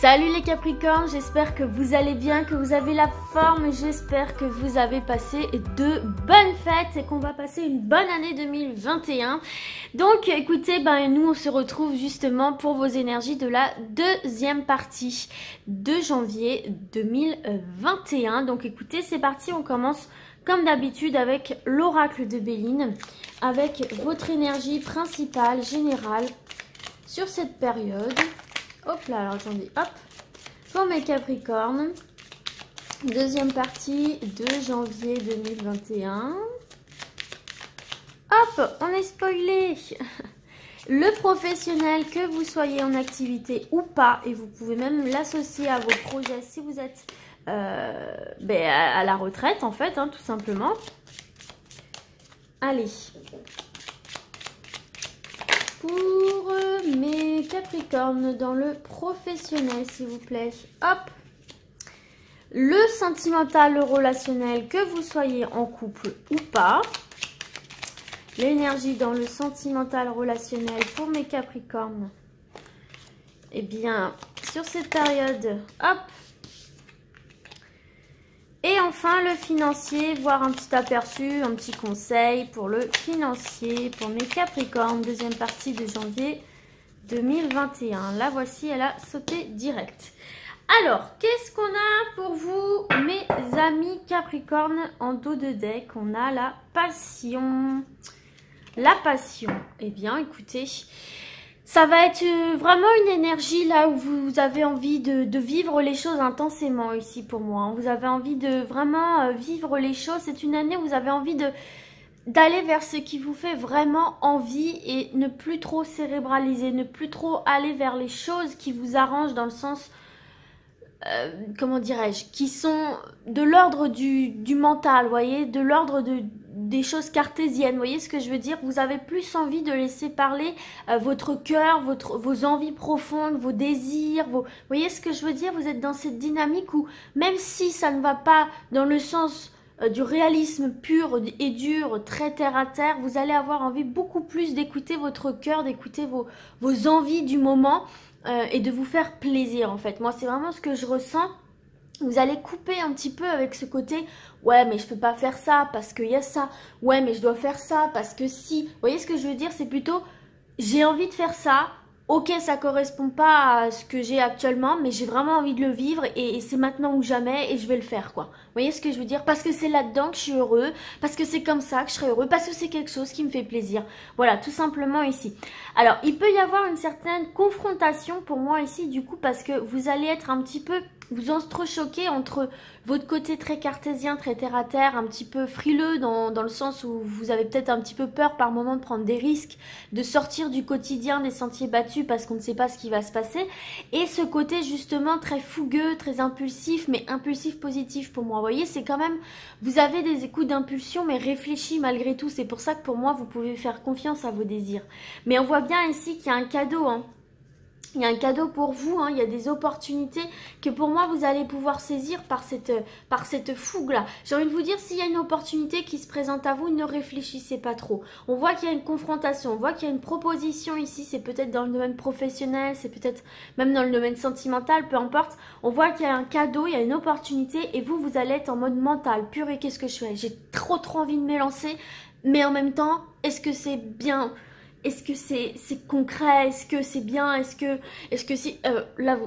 Salut les Capricornes, j'espère que vous allez bien, que vous avez la forme, j'espère que vous avez passé de bonnes fêtes et qu'on va passer une bonne année 2021. Donc écoutez, nous on se retrouve justement pour vos énergies de la deuxième partie de janvier 2021. Donc écoutez, c'est parti, on commence comme d'habitude avec l'oracle de Béline, avec votre énergie principale, générale, sur cette période. Hop là, alors attendez, hop, pour mes Capricornes, deuxième partie de janvier 2021. Hop, on est spoilé. Le professionnel, que vous soyez en activité ou pas, et vous pouvez même l'associer à vos projets si vous êtes à la retraite en fait, tout simplement. Allez. Pour mes Capricornes dans le professionnel, s'il vous plaît. Hop. Le sentimental, le relationnel, que vous soyez en couple ou pas. L'énergie dans le sentimental relationnel pour mes Capricornes. Eh bien, sur cette période, hop. Et enfin, le financier, voir un petit aperçu, un petit conseil pour le financier, pour mes Capricornes, deuxième partie de janvier 2021. La voici, elle a sauté direct. Alors, qu'est-ce qu'on a pour vous, mes amis Capricornes, en dos de deck? On a la passion. La passion. Eh bien, écoutez, ça va être vraiment une énergie là où vous avez envie de vivre les choses intensément ici pour moi. Vous avez envie de vraiment vivre les choses. C'est une année où vous avez envie d'aller vers ce qui vous fait vraiment envie et ne plus trop cérébraliser, ne plus trop aller vers les choses qui vous arrangent dans le sens, comment dirais-je, qui sont de l'ordre du mental, vous voyez, de l'ordre des choses cartésiennes, vous voyez ce que je veux dire? Vous avez plus envie de laisser parler votre cœur, vos envies profondes, vos désirs, vous voyez ce que je veux dire? Vous êtes dans cette dynamique où même si ça ne va pas dans le sens du réalisme pur et dur, très terre à terre, vous allez avoir envie beaucoup plus d'écouter votre cœur, d'écouter vos envies du moment et de vous faire plaisir en fait. Moi c'est vraiment ce que je ressens. Vous allez couper un petit peu avec ce côté « Ouais, mais je peux pas faire ça parce qu'il y a ça. Ouais, mais je dois faire ça parce que si. » Vous voyez ce que je veux dire? C'est plutôt « J'ai envie de faire ça. Ok, ça correspond pas à ce que j'ai actuellement, mais j'ai vraiment envie de le vivre et c'est maintenant ou jamais et je vais le faire, quoi. » Vous voyez ce que je veux dire? Parce que c'est là-dedans que je suis heureux, parce que c'est comme ça que je serai heureux, parce que c'est quelque chose qui me fait plaisir. Voilà, tout simplement ici. Alors, il peut y avoir une certaine confrontation pour moi ici, du coup, parce que vous allez être un petit peu... vous entrechoquez entre votre côté très cartésien, très terre-à-terre, un petit peu frileux dans le sens où vous avez peut-être un petit peu peur par moment de prendre des risques, de sortir du quotidien, des sentiers battus parce qu'on ne sait pas ce qui va se passer. Et ce côté justement très fougueux, très impulsif, mais impulsif positif pour moi. Vous voyez, c'est quand même, vous avez des écoutes d'impulsion mais réfléchis malgré tout. C'est pour ça que pour moi, vous pouvez faire confiance à vos désirs. Mais on voit bien ici qu'il y a un cadeau, Il y a un cadeau pour vous, il y a des opportunités que pour moi vous allez pouvoir saisir par cette fougue-là. J'ai envie de vous dire, s'il y a une opportunité qui se présente à vous, ne réfléchissez pas trop. On voit qu'il y a une confrontation, on voit qu'il y a une proposition ici, c'est peut-être dans le domaine professionnel, c'est peut-être même dans le domaine sentimental, peu importe. On voit qu'il y a un cadeau, il y a une opportunité et vous allez être en mode mental. Purée, qu'est-ce que je fais? J'ai trop envie de m'élancer, mais en même temps, est-ce que c'est bien? Est-ce que c'est concret? Est-ce que c'est bien? Est-ce que c'est... là,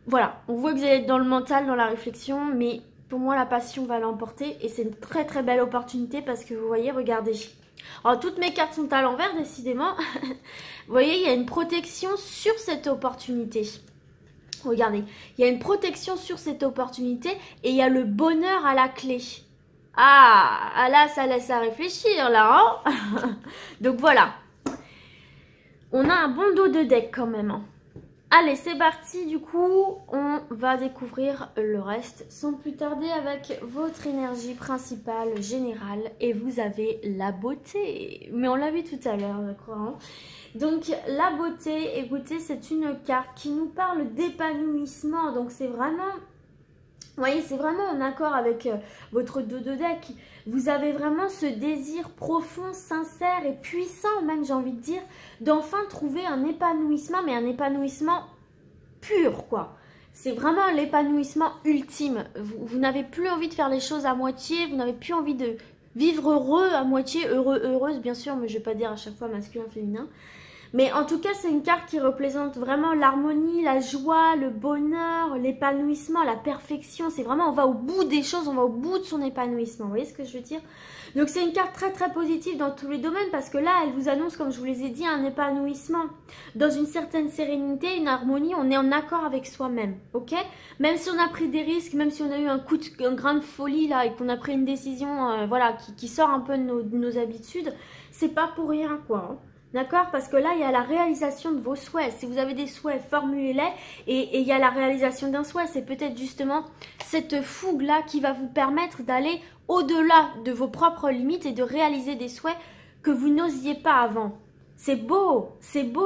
voilà, on voit que vous allez être dans le mental, dans la réflexion, mais pour moi, la passion va l'emporter et c'est une très très belle opportunité parce que vous voyez, regardez. Alors, toutes mes cartes sont à l'envers, décidément. Vous voyez, il y a une protection sur cette opportunité. Regardez, il y a une protection sur cette opportunité et il y a le bonheur à la clé. Ah, là, ça laisse à réfléchir, là. Donc, voilà. On a un bon dos de deck quand même. Allez, c'est parti. Du coup, on va découvrir le reste sans plus tarder avec votre énergie principale générale. Et vous avez la beauté. Mais on l'a vu tout à l'heure, je crois. Donc, la beauté, écoutez, c'est une carte qui nous parle d'épanouissement. Donc, c'est vraiment... Vous voyez, c'est vraiment en accord avec votre dos de deck. Vous avez vraiment ce désir profond, sincère et puissant, même j'ai envie de dire, d'enfin trouver un épanouissement, mais un épanouissement pur, quoi. c'est vraiment l'épanouissement ultime. Vous n'avez plus envie de faire les choses à moitié, vous n'avez plus envie de vivre heureux à moitié, heureux, heureuse bien sûr, mais je ne vais pas dire à chaque fois masculin, féminin. Mais en tout cas, c'est une carte qui représente vraiment l'harmonie, la joie, le bonheur, l'épanouissement, la perfection. C'est vraiment, on va au bout des choses, on va au bout de son épanouissement. Vous voyez ce que je veux dire? Donc c'est une carte très très positive dans tous les domaines parce que là, elle vous annonce, comme je vous les ai dit, un épanouissement. Dans une certaine sérénité, une harmonie, on est en accord avec soi-même, ok? Même si on a pris des risques, même si on a eu un grain de folie là et qu'on a pris une décision voilà, qui sort un peu de nos habitudes, c'est pas pour rien quoi, hein. D'accord? Parce que là, il y a la réalisation de vos souhaits. Si vous avez des souhaits, formulez-les. Et il y a la réalisation d'un souhait. C'est peut-être justement cette fougue-là qui va vous permettre d'aller au-delà de vos propres limites et de réaliser des souhaits que vous n'osiez pas avant. C'est beau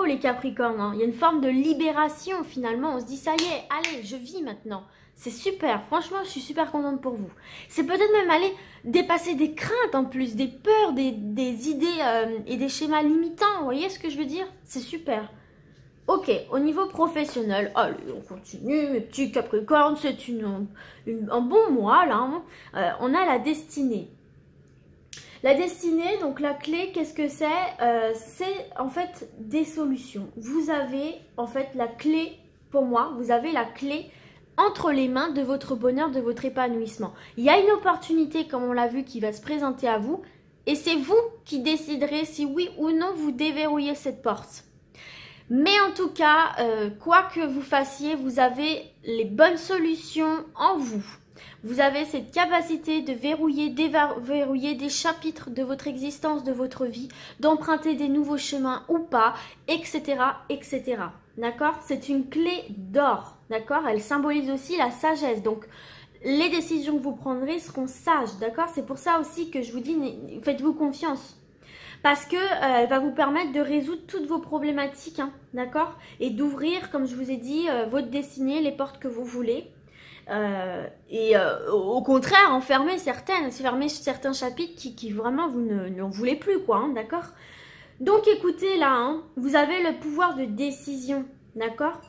les Capricornes, hein. Il y a une forme de libération finalement. On se dit, ça y est, allez, je vis maintenant. C'est super, franchement, je suis super contente pour vous. C'est peut-être même aller dépasser des craintes en plus, des peurs, des idées et des schémas limitants. Vous voyez ce que je veux dire? C'est super. Ok, au niveau professionnel, allez, on continue, mes petits Capricornes, c'est un bon mois là. Hein. On a la destinée. La destinée, donc la clé, qu'est-ce que c'est? C'est en fait des solutions. Vous avez en fait la clé, pour moi, vous avez la clé entre les mains de votre bonheur, de votre épanouissement. Il y a une opportunité, comme on l'a vu, qui va se présenter à vous et c'est vous qui déciderez si oui ou non vous déverrouillez cette porte. Mais en tout cas, quoi que vous fassiez, vous avez les bonnes solutions en vous. Vous avez cette capacité de verrouiller, déverrouiller des chapitres de votre existence, de votre vie, d'emprunter des nouveaux chemins ou pas, etc., etc. D'accord? C'est une clé d'or, d'accord? Elle symbolise aussi la sagesse. Donc, les décisions que vous prendrez seront sages, d'accord? C'est pour ça aussi que je vous dis, faites-vous confiance. Parce que elle va vous permettre de résoudre toutes vos problématiques, hein, d'accord? Et d'ouvrir, comme je vous ai dit, votre destinée, les portes que vous voulez. Au contraire, enfermer certains chapitres qui vraiment vous n'en voulez plus, quoi, hein, d'accord? Donc écoutez là, hein, vous avez le pouvoir de décision, d'accord?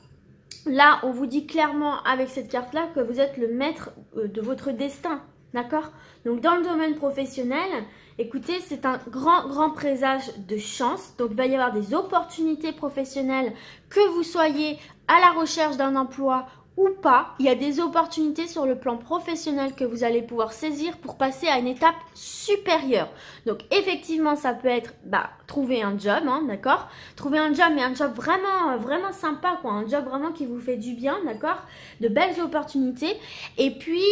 Là, on vous dit clairement avec cette carte-là que vous êtes le maître de votre destin, d'accord? Donc dans le domaine professionnel, écoutez, c'est un grand présage de chance. Donc il va y avoir des opportunités professionnelles, que vous soyez à la recherche d'un emploi ou pas, il y a des opportunités sur le plan professionnel que vous allez pouvoir saisir pour passer à une étape supérieure. Donc effectivement, ça peut être trouver un job, hein, d'accord? Trouver un job, mais un job vraiment sympa, quoi, un job vraiment qui vous fait du bien, d'accord? De belles opportunités. Et puis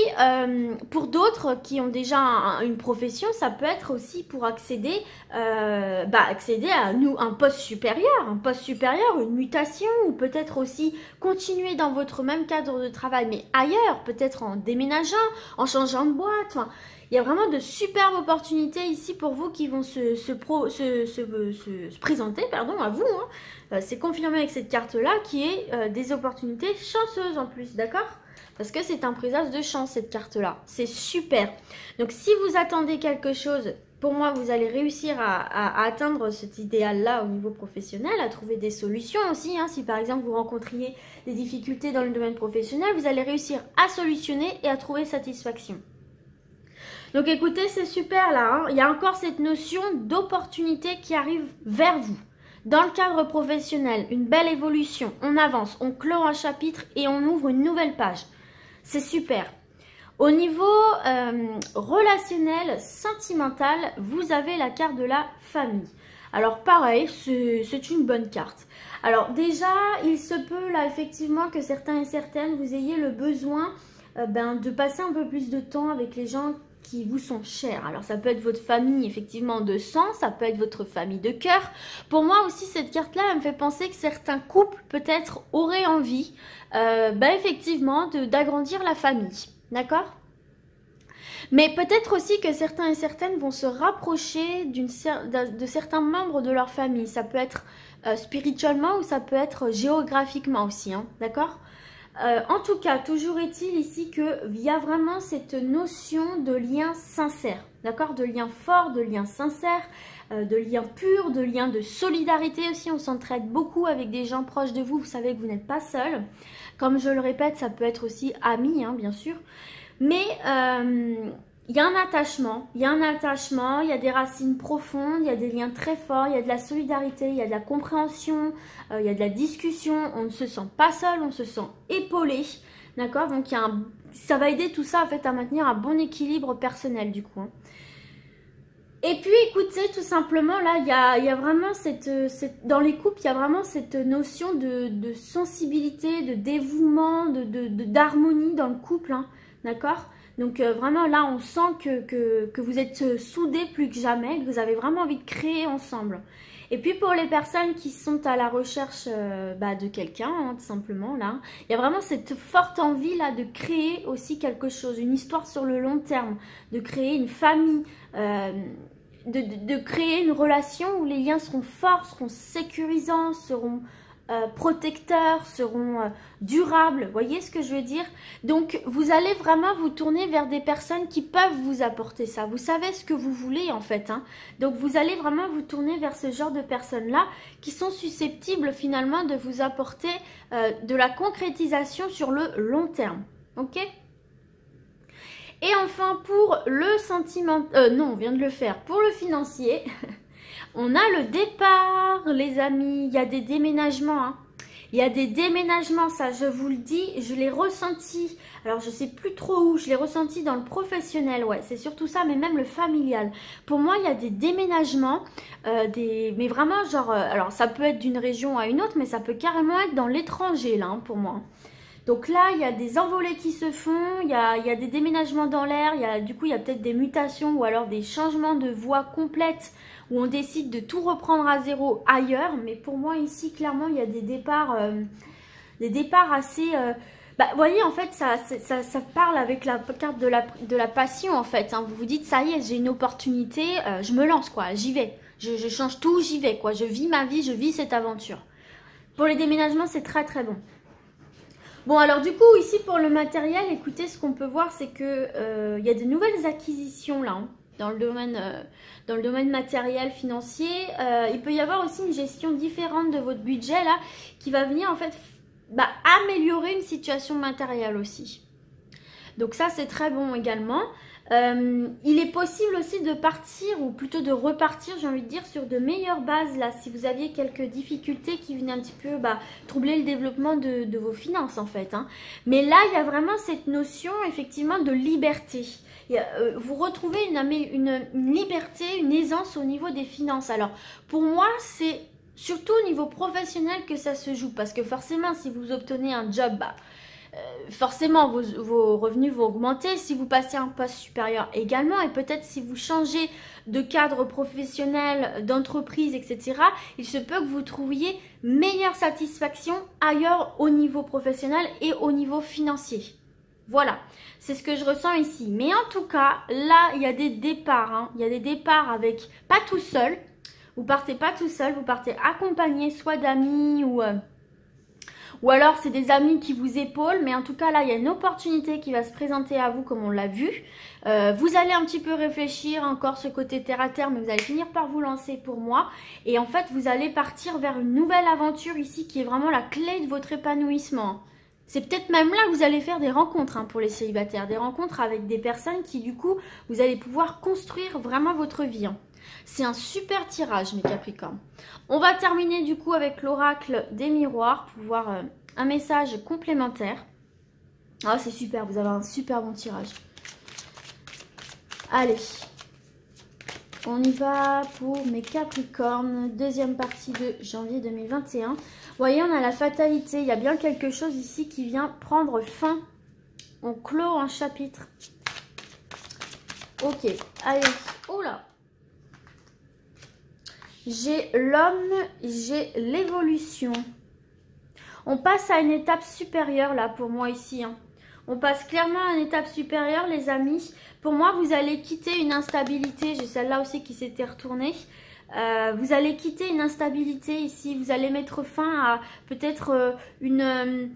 pour d'autres qui ont déjà une profession, ça peut être aussi pour accéder à un poste supérieur, une mutation, ou peut-être aussi continuer dans votre même cadre de travail, mais ailleurs, peut-être en déménageant, en changeant de boîte. Enfin, il y a vraiment de superbes opportunités ici pour vous qui vont se présenter, pardon, à vous. Hein. C'est confirmé avec cette carte-là qui est des opportunités chanceuses en plus, d'accord? Parce que c'est un présage de chance cette carte-là. C'est super. Donc si vous attendez quelque chose, pour moi, vous allez réussir à atteindre cet idéal-là au niveau professionnel, à trouver des solutions aussi. Hein. Si par exemple vous rencontriez des difficultés dans le domaine professionnel, vous allez réussir à solutionner et à trouver satisfaction. Donc écoutez, c'est super là. Hein. Il y a encore cette notion d'opportunité qui arrive vers vous. Dans le cadre professionnel, une belle évolution. On avance, on clôt un chapitre et on ouvre une nouvelle page. C'est super. Au niveau relationnel, sentimental, vous avez la carte de la famille. Alors pareil, c'est une bonne carte. Alors déjà, il se peut là effectivement que certains et certaines, vous ayez le besoin de passer un peu plus de temps avec les gens qui vous sont chers. Alors ça peut être votre famille effectivement de sang, ça peut être votre famille de cœur. Pour moi aussi cette carte là elle me fait penser que certains couples peut-être auraient envie effectivement d'agrandir la famille, d'accord? Mais peut-être aussi que certains et certaines vont se rapprocher de certains membres de leur famille. Ça peut être spirituellement ou ça peut être géographiquement aussi, hein, d'accord? En tout cas, toujours est-il ici qu'il y a vraiment cette notion de lien sincère, d'accord? De liens forts, de liens sincères, de liens purs, de liens de solidarité aussi. On s'entraide beaucoup avec des gens proches de vous, vous savez que vous n'êtes pas seul. Comme je le répète, ça peut être aussi amis, hein, bien sûr. Mais il y a un attachement, il y a des racines profondes, il y a des liens très forts, il y a de la solidarité, il y a de la compréhension, il y a de la discussion, on ne se sent pas seul, on se sent épaulé, d'accord? Donc ça va aider tout ça en fait à maintenir un bon équilibre personnel du coup. Hein. Et puis écoutez, tout simplement, là, il y a vraiment dans les couples, il y a vraiment cette notion de sensibilité, de dévouement, d'harmonie dans le couple, hein, d'accord? Donc vraiment là, on sent que vous êtes soudés plus que jamais, que vous avez vraiment envie de créer ensemble. Et puis pour les personnes qui sont à la recherche de quelqu'un, hein, tout simplement, là, il y a vraiment cette forte envie là de créer aussi quelque chose, une histoire sur le long terme, de créer une famille, de créer une relation où les liens seront forts, seront sécurisants, seront protecteurs, seront durables, vous voyez ce que je veux dire? Donc vous allez vraiment vous tourner vers des personnes qui peuvent vous apporter ça, vous savez ce que vous voulez en fait, hein? Donc vous allez vraiment vous tourner vers ce genre de personnes là qui sont susceptibles finalement de vous apporter de la concrétisation sur le long terme, ok? Et enfin pour le sentiment, non on vient de le faire, pour le financier, on a le départ les amis, il y a des déménagements, hein. Il y a des déménagements, ça je vous le dis, je l'ai ressenti, alors je sais plus trop où, je l'ai ressenti dans le professionnel, ouais c'est surtout ça, mais même le familial. Pour moi il y a des déménagements, mais vraiment genre, alors ça peut être d'une région à une autre, mais ça peut carrément être dans l'étranger là, hein, pour moi. Donc là, il y a des envolées qui se font, il y a des déménagements dans l'air, du coup, il y a peut-être des mutations ou alors des changements de voie complètes où on décide de tout reprendre à zéro ailleurs. Mais pour moi, ici, clairement, il y a des départs assez... vous voyez, en fait, ça parle avec la carte de la passion, en fait. Hein. Vous vous dites, ça y est, j'ai une opportunité, je me lance, quoi, j'y vais. Je change tout, j'y vais, quoi. Je vis ma vie, je vis cette aventure. Pour les déménagements, c'est très, très bon. Bon alors du coup ici pour le matériel, écoutez ce qu'on peut voir c'est que il y a de nouvelles acquisitions là hein, dans le domaine matériel financier. Il peut y avoir aussi une gestion différente de votre budget là qui va venir en fait améliorer une situation matérielle aussi. Donc ça c'est très bon également. Il est possible aussi de partir ou plutôt de repartir j'ai envie de dire sur de meilleures bases là si vous aviez quelques difficultés qui venaient un petit peu troubler le développement de vos finances en fait hein. Mais là il y a vraiment cette notion effectivement de liberté. Vous retrouvez une liberté, une aisance au niveau des finances. Alors pour moi c'est surtout au niveau professionnel que ça se joue parce que forcément si vous obtenez un job forcément vos revenus vont augmenter si vous passez un poste supérieur également et peut-être si vous changez de cadre professionnel, d'entreprise, etc. Il se peut que vous trouviez meilleure satisfaction ailleurs au niveau professionnel et au niveau financier. Voilà, c'est ce que je ressens ici. Mais en tout cas, là, il y a des départs. Hein. Il y a des départs avec, pas tout seul, vous partez pas tout seul, vous partez accompagné soit d'amis ou alors c'est des amis qui vous épaulent, mais en tout cas là il y a une opportunité qui va se présenter à vous comme on l'a vu. Vous allez un petit peu réfléchir encore ce côté terre à terre, mais vous allez finir par vous lancer pour moi. Et en fait vous allez partir vers une nouvelle aventure ici qui est vraiment la clé de votre épanouissement. C'est peut-être même là que vous allez faire des rencontres hein, pour les célibataires, des rencontres avec des personnes qui du coup vous allez pouvoir construire vraiment votre vie. Hein. C'est un super tirage mes Capricornes. On va terminer du coup avec l'oracle des miroirs pour voir un message complémentaire. Ah c'est super, vous avez un super bon tirage. Allez, on y va pour mes Capricornes, deuxième partie de janvier 2021. Vous voyez, on a la fatalité, il y a bien quelque chose ici qui vient prendre fin. On clôt un chapitre. Ok, allez, oh là. J'ai l'homme, j'ai l'évolution. On passe à une étape supérieure là pour moi ici. Hein. On passe clairement à une étape supérieure les amis. Pour moi vous allez quitter une instabilité. J'ai celle-là aussi qui s'était retournée. Vous allez quitter une instabilité ici. Vous allez mettre fin à peut-être une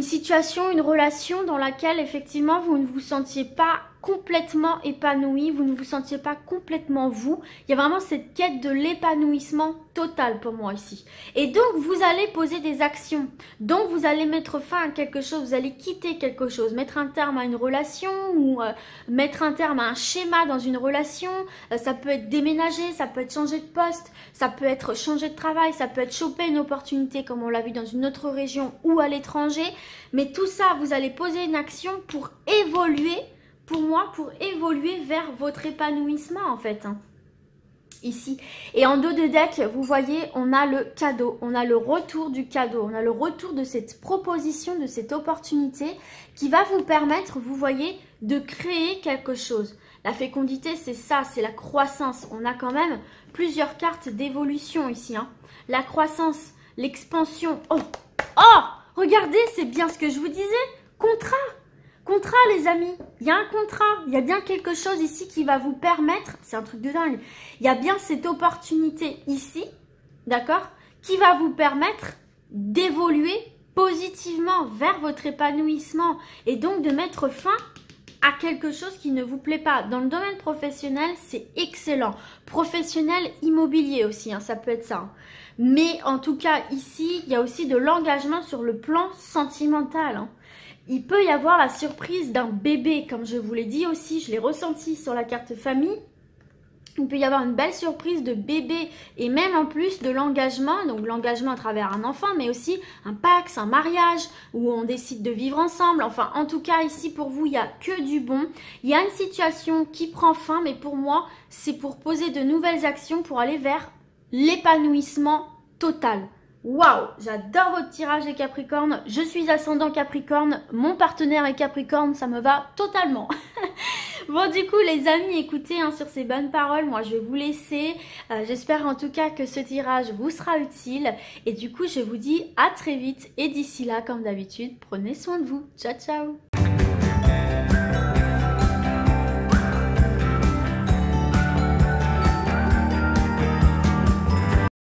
situation, une relation dans laquelle effectivement vous ne vous sentiez pas complètement épanoui, vous ne vous sentiez pas complètement vous. Il y a vraiment cette quête de l'épanouissement total pour moi ici. Et donc, vous allez poser des actions. Donc, vous allez mettre fin à quelque chose, vous allez quitter quelque chose, mettre un terme à une relation ou mettre un terme à un schéma dans une relation. Ça peut être déménager, ça peut être changer de poste, ça peut être changer de travail, ça peut être choper une opportunité comme on l'a vu dans une autre région ou à l'étranger. Mais tout ça, vous allez poser une action pour évoluer, pour moi, pour évoluer vers votre épanouissement en fait. Ici. Et en dos de deck, vous voyez, on a le cadeau, on a le retour du cadeau, on a le retour de cette proposition, de cette opportunité qui va vous permettre, vous voyez, de créer quelque chose. La fécondité, c'est ça, c'est la croissance. On a quand même plusieurs cartes d'évolution ici. Hein. La croissance, l'expansion. Oh, oh, regardez, c'est bien ce que je vous disais. Contrat. Contrat les amis, il y a un contrat, il y a bien quelque chose ici qui va vous permettre, c'est un truc de dingue, il y a bien cette opportunité ici, d'accord, qui va vous permettre d'évoluer positivement vers votre épanouissement et donc de mettre fin à quelque chose qui ne vous plaît pas. Dans le domaine professionnel, c'est excellent. Professionnel immobilier aussi, hein, ça peut être ça. Hein. Mais en tout cas, ici, il y a aussi de l'engagement sur le plan sentimental, hein. Il peut y avoir la surprise d'un bébé, comme je vous l'ai dit aussi, je l'ai ressenti sur la carte famille. Il peut y avoir une belle surprise de bébé et même en plus de l'engagement, donc l'engagement à travers un enfant, mais aussi un pax, un mariage où on décide de vivre ensemble. Enfin, en tout cas, ici pour vous, il n'y a que du bon. Il y a une situation qui prend fin, mais pour moi, c'est pour poser de nouvelles actions pour aller vers l'épanouissement total. Waouh, j'adore votre tirage les Capricornes, je suis ascendant Capricorne, mon partenaire est Capricorne, ça me va totalement. Bon du coup les amis, écoutez hein, sur ces bonnes paroles, moi je vais vous laisser, j'espère en tout cas que ce tirage vous sera utile et du coup je vous dis à très vite et d'ici là comme d'habitude, prenez soin de vous, ciao ciao.